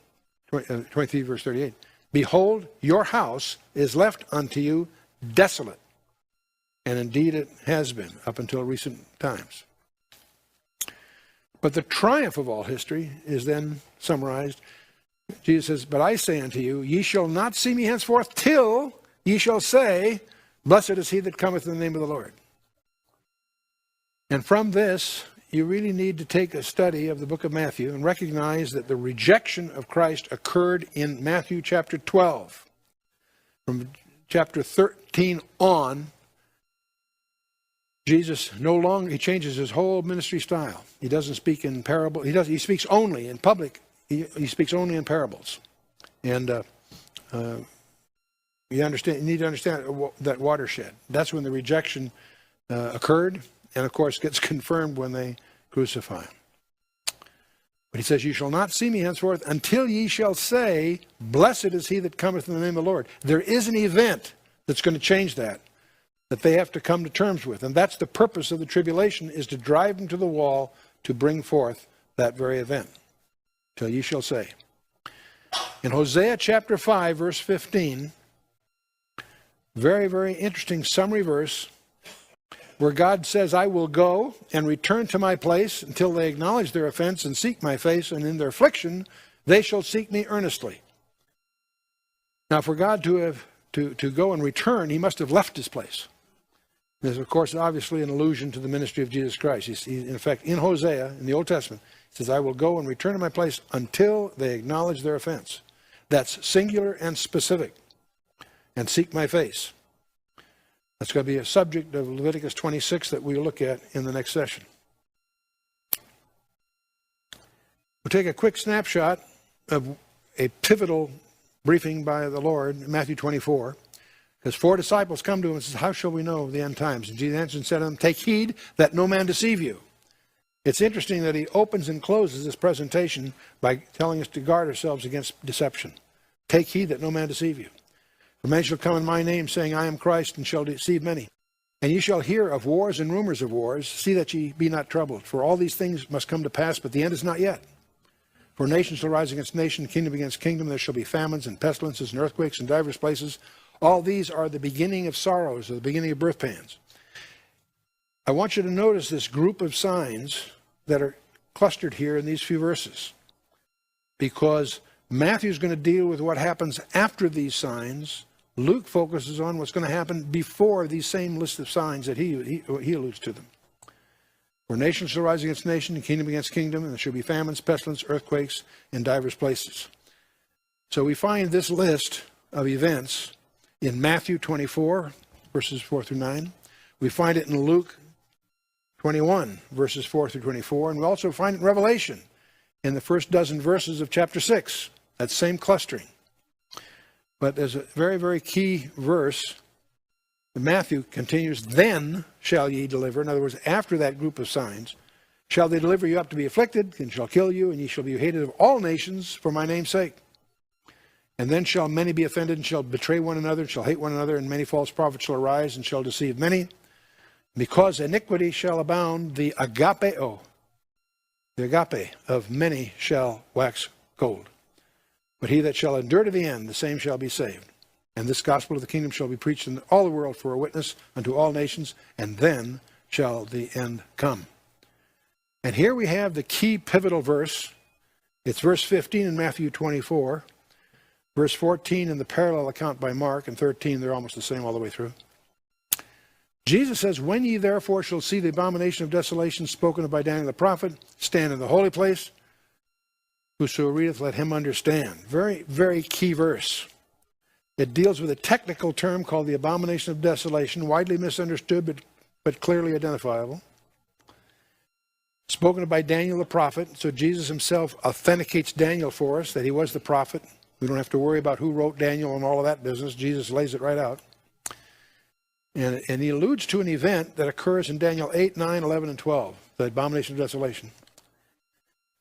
23 verse 38, behold, your house is left unto you desolate. And indeed it has been up until recent times. But the triumph of all history is then summarized. Jesus says, but I say unto you, ye shall not see me henceforth till ye shall say, blessed is he that cometh in the name of the Lord. And from this, you really need to take a study of the book of Matthew and recognize that the rejection of Christ occurred in Matthew chapter 12. From chapter 13 on, Jesus he changes his whole ministry style. He doesn't speak in parable. He speaks only in public. He speaks only in parables. And you need to understand that watershed. That's when the rejection occurred, and of course gets confirmed when they crucify him. But he says, ye shall not see me henceforth until ye shall say, blessed is he that cometh in the name of the Lord. There is an event that's going to change that they have to come to terms with. And that's the purpose of the tribulation, is to drive them to the wall to bring forth that very event. Till ye shall say. In Hosea chapter 5, verse 15, very, very interesting summary verse, where God says, I will go and return to my place until they acknowledge their offense and seek my face, and in their affliction they shall seek me earnestly. Now, for God to go and return, he must have left his place. There's, of course, obviously an allusion to the ministry of Jesus Christ. He's in effect, in Hosea, in the Old Testament, he says, I will go and return to my place until they acknowledge their offense. That's singular and specific. And seek my face. That's going to be a subject of Leviticus 26 that we'll look at in the next session. We'll take a quick snapshot of a pivotal briefing by the Lord in Matthew 24. Because 4 disciples come to him and says, how shall we know the end times? And Jesus answered and said to them, take heed that no man deceive you. It's interesting that he opens and closes this presentation by telling us to guard ourselves against deception. Take heed that no man deceive you. For many shall come in my name, saying, I am Christ, and shall deceive many. And ye shall hear of wars and rumors of wars. See that ye be not troubled. For all these things must come to pass, but the end is not yet. For nation shall rise against nation, kingdom against kingdom. There shall be famines and pestilences and earthquakes in divers places. All these are the beginning of sorrows, or the beginning of birth pains. I want you to notice this group of signs that are clustered here in these few verses. Because Matthew's going to deal with what happens after these signs. Luke focuses on what's going to happen before these same list of signs that he alludes to them. For nation shall rise against nation, and kingdom against kingdom, and there shall be famines, pestilence, earthquakes in divers places. So we find this list of events in Matthew 24, verses 4 through 9. We find it in Luke 21, verses 4 through 24. And we also find it in Revelation in the first dozen verses of chapter 6. That same clustering. But there's a very, very key verse. Matthew continues, then shall ye deliver. In other words, after that group of signs, shall they deliver you up to be afflicted, and shall kill you, and ye shall be hated of all nations for my name's sake. And then shall many be offended, and shall betray one another, and shall hate one another, and many false prophets shall arise, and shall deceive many. Because iniquity shall abound, the agape of many shall wax cold. But he that shall endure to the end, the same shall be saved. And this gospel of the kingdom shall be preached in all the world for a witness unto all nations, and then shall the end come. And here we have the key pivotal verse. It's verse 15 in Matthew 24. Verse 14 in the parallel account by Mark, and 13, they're almost the same all the way through. Jesus says, when ye therefore shall see the abomination of desolation spoken of by Daniel the prophet, stand in the holy place, whoso readeth, let him understand. Very, very key verse. It deals with a technical term called the abomination of desolation, widely misunderstood but clearly identifiable. Spoken of by Daniel the prophet, so Jesus himself authenticates Daniel for us, that he was the prophet. We don't have to worry about who wrote Daniel and all of that business. Jesus lays it right out. And he alludes to an event that occurs in Daniel 8, 9, 11, and 12, the abomination of desolation.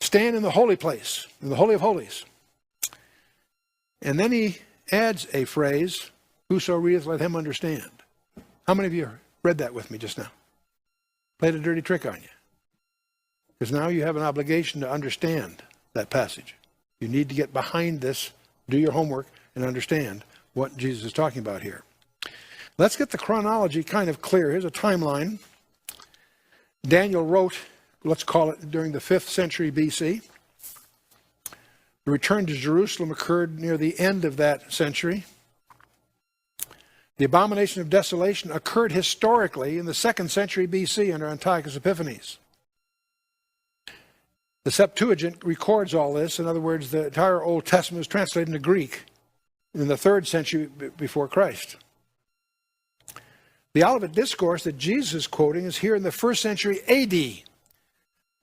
Stand in the holy place, in the Holy of Holies. And then he adds a phrase, whoso readeth, let him understand. How many of you read that with me just now? Played a dirty trick on you. Because now you have an obligation to understand that passage. You need to get behind this, do your homework, and understand what Jesus is talking about here. Let's get the chronology kind of clear. Here's a timeline. Daniel wrote, let's call it during the 5th century BC. The return to Jerusalem occurred near the end of that century. The abomination of desolation occurred historically in the 2nd century BC under Antiochus Epiphanes. The Septuagint records all this. In other words, the entire Old Testament was translated into Greek in the 3rd century before Christ. The Olivet Discourse that Jesus is quoting is here in the 1st century AD.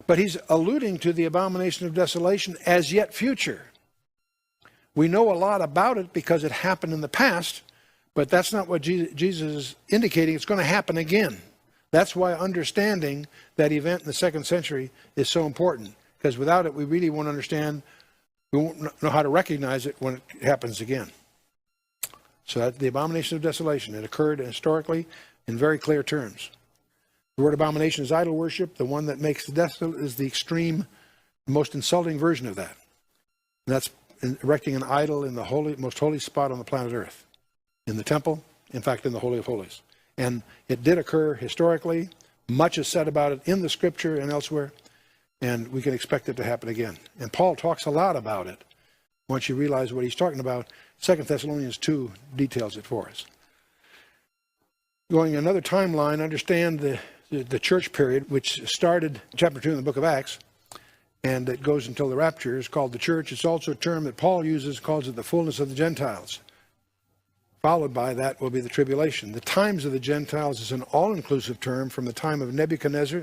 But he's alluding to the abomination of desolation as yet future. We know a lot about it because it happened in the past, but that's not what Jesus is indicating. It's going to happen again. That's why understanding that event in the 2nd century is so important, because without it, we really won't understand, we won't know how to recognize it when it happens again. So that's the abomination of desolation. It occurred historically in very clear terms. The word abomination is idol worship. The one that makes desolate is the extreme, most insulting version of that. And that's erecting an idol in the most holy spot on the planet Earth, in the temple, in fact, in the Holy of Holies. And it did occur historically. Much is said about it in the Scripture and elsewhere, and we can expect it to happen again. And Paul talks a lot about it. Once you realize what he's talking about, 2 Thessalonians 2 details it for us. Going another timeline, understand the church period, which started chapter 2 in the book of Acts, and it goes until the rapture, is called the church. It's also a term that Paul uses, calls it the fullness of the Gentiles. Followed by that will be the tribulation. The times of the Gentiles is an all-inclusive term from the time of Nebuchadnezzar.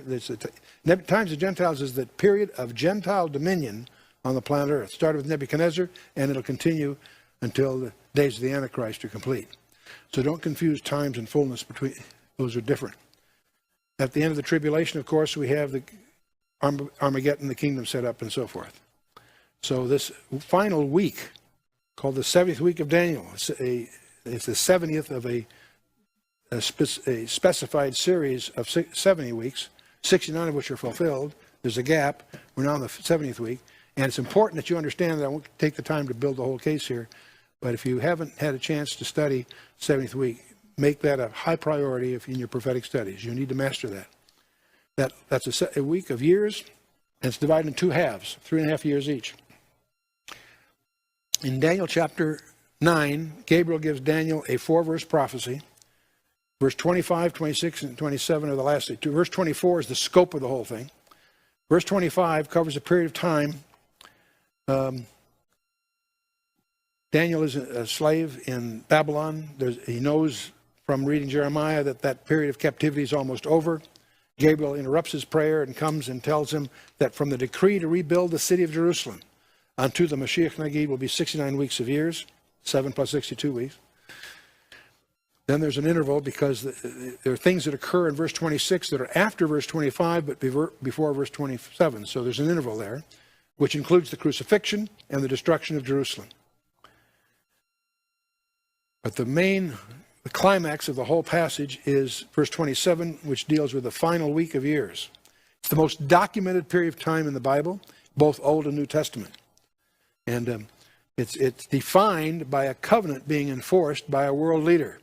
Times of Gentiles is the period of Gentile dominion on the planet Earth. Started with Nebuchadnezzar, and it'll continue until the days of the Antichrist are complete. So don't confuse times and fullness between, those are different. At the end of the tribulation, of course, we have the Armageddon, the kingdom set up, and so forth. So this final week, called the 70th week of Daniel, it's the 70th of a specified series of 70 weeks, 69 of which are fulfilled. There's a gap. We're now in the 70th week. And it's important that you understand that I won't take the time to build the whole case here. But if you haven't had a chance to study 70th week, make that a high priority in your prophetic studies. You need to master that. That's a week of years, and it's divided in two halves, 3.5 years each. In Daniel chapter 9, Gabriel gives Daniel a 4-verse prophecy. Verse 25, 26, and 27 are the last two. Verse 24 is the scope of the whole thing. Verse 25 covers a period of time. Daniel is a slave in Babylon. He knows from reading Jeremiah that period of captivity is almost over. Gabriel interrupts his prayer and comes and tells him that from the decree to rebuild the city of Jerusalem unto the Mashiach Nagid will be 69 weeks of years, 7 plus 62 weeks. Then there's an interval because there are things that occur in verse 26 that are after verse 25 but before verse 27. So there's an interval there, which includes the crucifixion and the destruction of Jerusalem. But the climax of the whole passage is verse 27, which deals with the final week of years. It's the most documented period of time in the Bible, both Old and New Testament. And it's defined by a covenant being enforced by a world leader.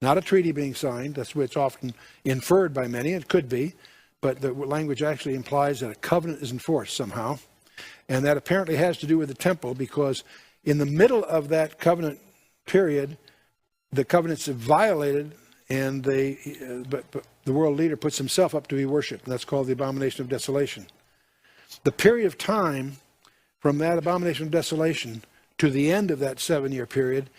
Not a treaty being signed. That's what it's often inferred by many. It could be. But the language actually implies that a covenant is enforced somehow. And that apparently has to do with the temple, because in the middle of that covenant period, the covenants are violated, and but the world leader puts himself up to be worshipped. And that's called the abomination of desolation. The period of time from that abomination of desolation to the end of that 7-year period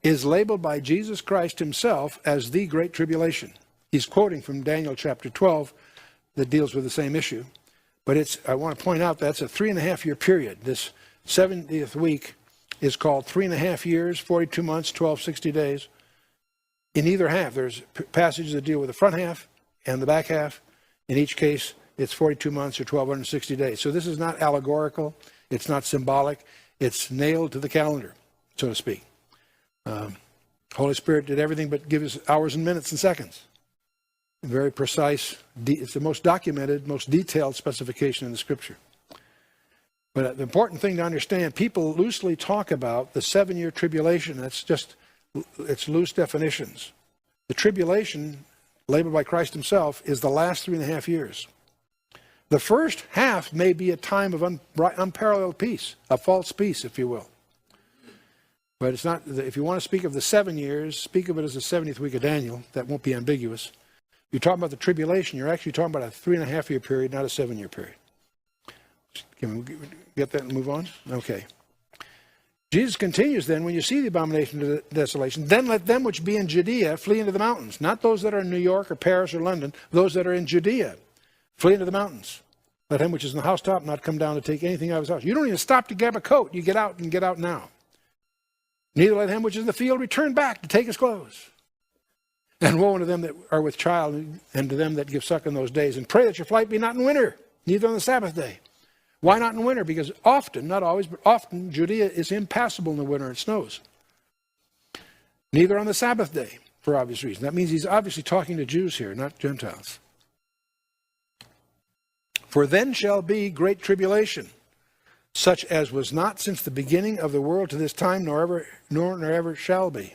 is labeled by Jesus Christ himself as the Great Tribulation. He's quoting from Daniel chapter 12 that deals with the same issue. But I want to point out that's a 3.5-year period. This 70th week is called 3.5 years, 42 months, 1260 days. In either half, there's passages that deal with the front half and the back half. In each case, it's 42 months or 1260 days. So this is not allegorical. It's not symbolic. It's nailed to the calendar, so to speak. Holy Spirit did everything but give us hours and minutes and seconds. Very precise. It's the most documented, most detailed specification in the Scripture. But the important thing to understand, people loosely talk about the 7-year tribulation. It's loose definitions. The tribulation, labeled by Christ himself, is the last 3.5 years. The first half may be a time of unparalleled peace, a false peace, if you will. But it's not. If you want to speak of the 7 years, speak of it as the 70th week of Daniel. That won't be ambiguous. If you're talking about the tribulation, you're actually talking about a 3.5-year period, not a 7-year period. Can we get that and move on? Okay. Jesus continues then, when you see the abomination of desolation, then let them which be in Judea flee into the mountains. Not those that are in New York or Paris or London, those that are in Judea. Flee into the mountains. Let him which is in the housetop not come down to take anything out of his house. You don't even stop to grab a coat. You get out and get out now. Neither let him which is in the field return back to take his clothes. And woe unto them that are with child, and to them that give suck in those days. And pray that your flight be not in winter, neither on the Sabbath day. Why not in winter? Because often, not always, but often, Judea is impassable in the winter. It snows. Neither on the Sabbath day, for obvious reasons. That means he's obviously talking to Jews here, not Gentiles. For then shall be great tribulation, such as was not since the beginning of the world to this time, nor ever shall be.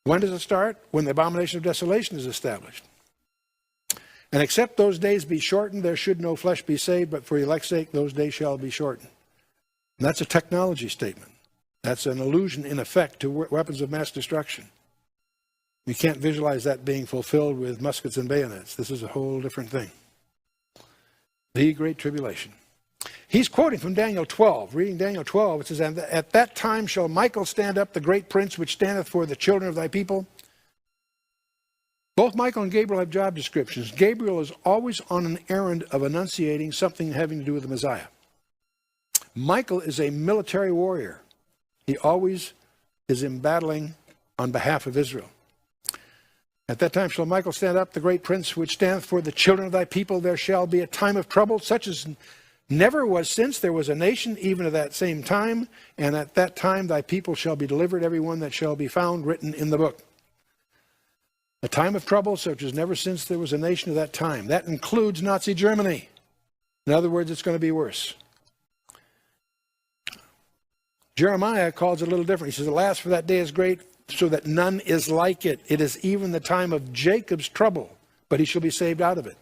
When does it start? When the abomination of desolation is established. And except those days be shortened, there should no flesh be saved, but for elect's sake, those days shall be shortened. And that's a technology statement. That's an allusion, in effect, to weapons of mass destruction. We can't visualize that being fulfilled with muskets and bayonets. This is a whole different thing. The Great Tribulation. He's quoting from Daniel 12. Reading Daniel 12, it says, "And at that time shall Michael stand up, the great prince, which standeth for the children of thy people." Both Michael and Gabriel have job descriptions. Gabriel is always on an errand of enunciating something having to do with the Messiah. Michael is a military warrior. He always is in battling on behalf of Israel. "At that time shall Michael stand up, the great prince, which standeth for the children of thy people. There shall be a time of trouble, such as never was since there was a nation, even at that same time. And at that time thy people shall be delivered, every one that shall be found written in the book." A time of trouble such as never since there was a nation of that time. That includes Nazi Germany. In other words, it's going to be worse. Jeremiah calls it a little different. He says, "Alas, for that day is great, so that none is like it. It is even the time of Jacob's trouble, but he shall be saved out of it."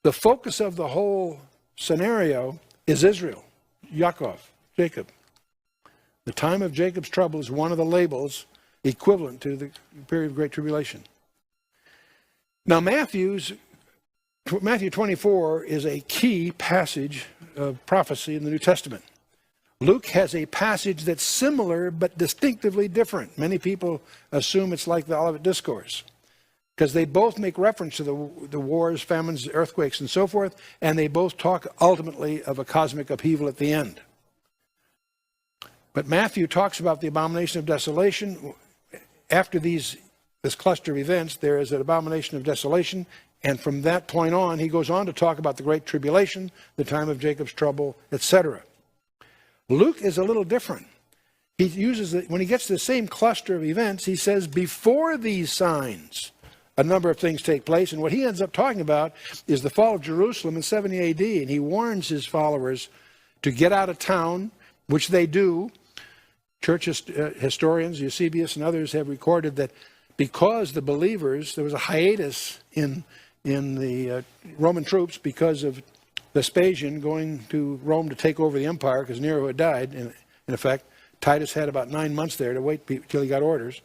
The focus of the whole scenario is Israel, Yaakov, Jacob. The time of Jacob's trouble is one of the labels equivalent to the period of Great Tribulation. Now, Matthew 24 is a key passage of prophecy in the New Testament. Luke has a passage that's similar but distinctively different. Many people assume it's like the Olivet Discourse because they both make reference to the wars, famines, earthquakes, and so forth, and they both talk ultimately of a cosmic upheaval at the end. But Matthew talks about the abomination of desolation. After this cluster of events, there is an abomination of desolation, and from that point on, he goes on to talk about the Great Tribulation, the time of Jacob's trouble, etc. Luke is a little different. He uses when he gets to the same cluster of events, he says, before these signs, a number of things take place, and what he ends up talking about is the fall of Jerusalem in 70 AD, and he warns his followers to get out of town, which they do. Church historians, Eusebius and others have recorded that because the believers, there was a hiatus in the Roman troops because of Vespasian going to Rome to take over the empire because Nero had died, in effect. Titus had about 9 months there to wait till he got orders.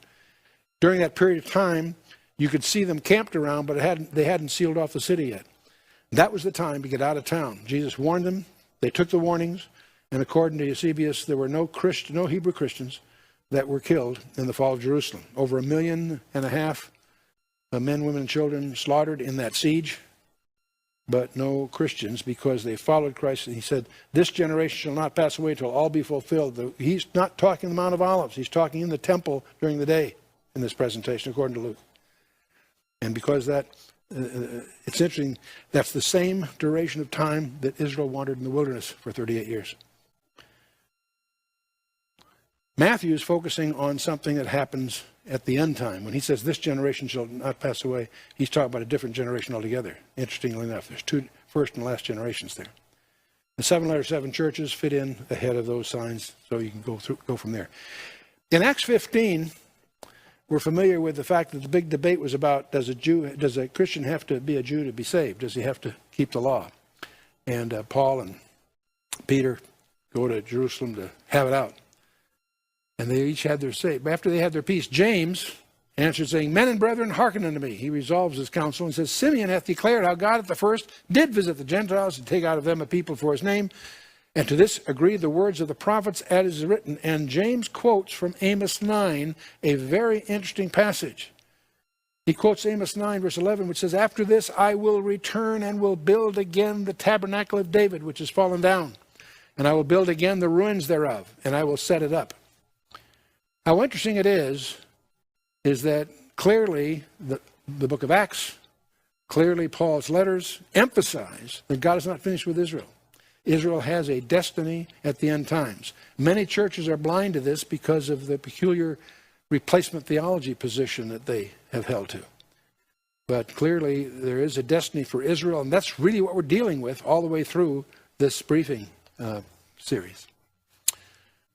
During that period of time, you could see them camped around, but they hadn't sealed off the city yet. That was the time to get out of town. Jesus warned them. They took the warnings. And according to Eusebius, there were no Hebrew Christians that were killed in the fall of Jerusalem. Over 1.5 million men, women, and children slaughtered in that siege, but no Christians because they followed Christ. And he said, "This generation shall not pass away till all be fulfilled." He's not talking the Mount of Olives. He's talking in the temple during the day in this presentation, according to Luke. And because that, it's interesting, that's the same duration of time that Israel wandered in the wilderness for 38 years. Matthew is focusing on something that happens at the end time. When he says this generation shall not pass away, he's talking about a different generation altogether. Interestingly enough, there's 2 first and last generations there. The 7 letters, 7 churches fit in ahead of those signs, so you can go from there. In Acts 15, we're familiar with the fact that the big debate was about does a Christian have to be a Jew to be saved? Does he have to keep the law? And Paul and Peter go to Jerusalem to have it out. And they each had their say. But after they had their peace, James answered, saying, "Men and brethren, hearken unto me." He resolves his counsel and says, "Simeon hath declared how God at the first did visit the Gentiles to take out of them a people for his name. And to this agree the words of the prophets as is written." And James quotes from Amos 9, a very interesting passage. He quotes Amos 9, verse 11, which says, "After this I will return and will build again the tabernacle of David, which is fallen down. And I will build again the ruins thereof, and I will set it up." How interesting it is that clearly the book of Acts, clearly Paul's letters emphasize that God is not finished with Israel. Israel has a destiny at the end times. Many churches are blind to this because of the peculiar replacement theology position that they have held to. But clearly there is a destiny for Israel, and that's really what we're dealing with all the way through this briefing series.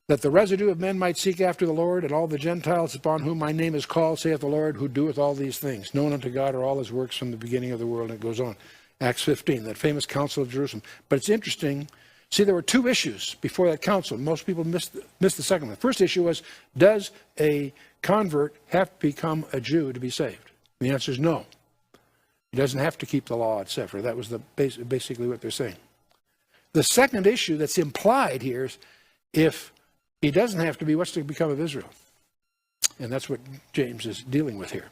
"That the residue of men might seek after the Lord, and all the Gentiles upon whom my name is called, saith the Lord, who doeth all these things. Known unto God are all his works from the beginning of the world." And it goes on. Acts 15, that famous Council of Jerusalem. But it's interesting. See, there were 2 issues before that council. Most people missed the second one. The first issue was, does a convert have to become a Jew to be saved? The answer is no. He doesn't have to keep the law, etc. That was basically what they're saying. the second issue that's implied here is if he doesn't have to be, what's to become of Israel? And that's what James is dealing with here.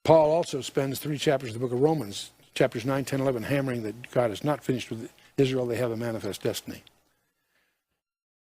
Paul also spends 3 chapters of the book of Romans, chapters 9, 10, 11, hammering that God is not finished with Israel. They have a manifest destiny.